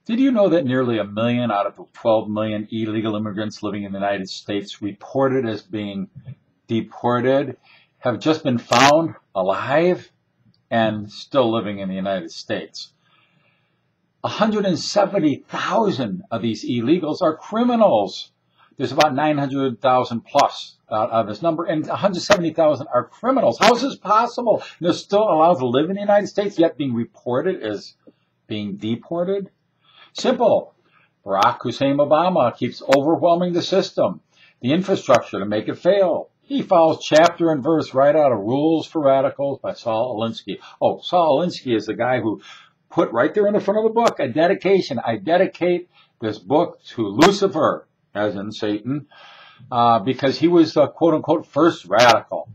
Did you know that nearly 1 million out of the 12 million illegal immigrants living in the United States reported as being deported have just been found alive and still living in the United States? 170,000 of these illegals are criminals. There's about 900,000 plus of this number, and 170,000 are criminals. How is this possible? They're still allowed to live in the United States, yet being reported as being deported? Simple. Barrack Hussein Obama keeps overwhelming the system, the infrastructure to make it fail. He follows chapter and verse right out of Rules for Radicals by Saul Alinsky. Oh, Saul Alinsky is the guy who put right there in the front of the book a dedication. I dedicate this book to Lucifer, as in Satan, because he was the quote-unquote first radical.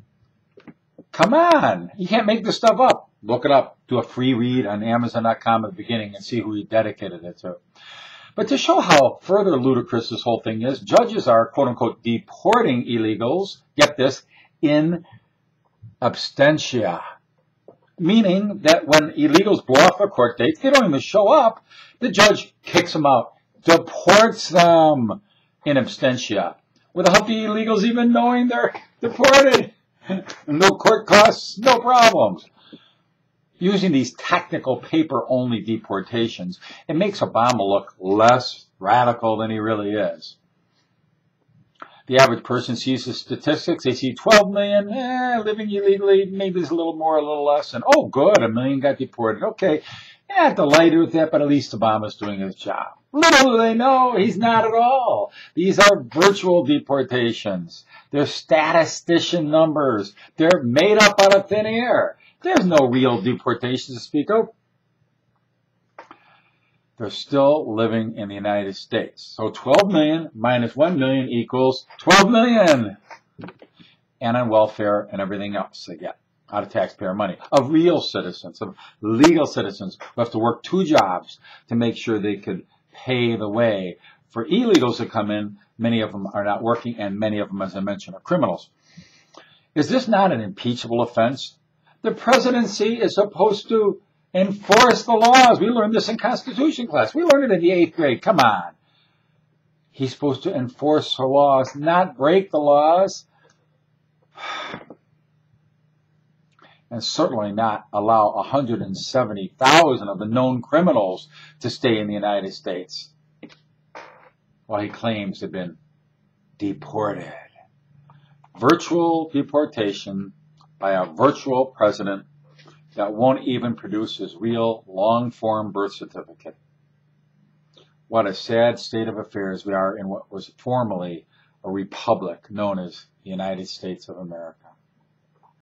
Come on. You can't make this stuff up. Look it up. Do a free read on Amazon.com at the beginning and see who he dedicated it to. But to show how further ludicrous this whole thing is, judges are, quote-unquote, deporting illegals, get this, in absentia. Meaning that when illegals blow off their court dates, they don't even show up. The judge kicks them out, deports them in absentia, without the illegals even knowing they're deported. No court costs, no problems. Using these technical paper-only deportations, it makes Obama look less radical than he really is. The average person sees the statistics. They see 12 million living illegally. Maybe there's a little more, a little less. And, oh, good, 1 million got deported. Okay, delighted with that, but at least Obama's doing his job. Little do they know, he's not at all. These are virtual deportations. They're statistician numbers. They're made up out of thin air. There's no real deportations to speak of. They're still living in the United States. So 12 million minus 1 million equals 12 million. And on welfare and everything else they get out of taxpayer money. Of real citizens, of legal citizens who have to work 2 jobs to make sure they could pay the way for illegals to come in. Many of them are not working, and many of them, as I mentioned, are criminals. Is this not an impeachable offense? The presidency is supposed to enforce the laws. We learned this in Constitution class. We learned it in the 8th grade. Come on. He's supposed to enforce the laws, not break the laws. And certainly not allow 170,000 of the known criminals to stay in the United States while he claims they've been deported. Virtual deportation by a virtual president that won't even produce his real long-form birth certificate. What a sad state of affairs we are in what was formerly a republic known as the United States of America.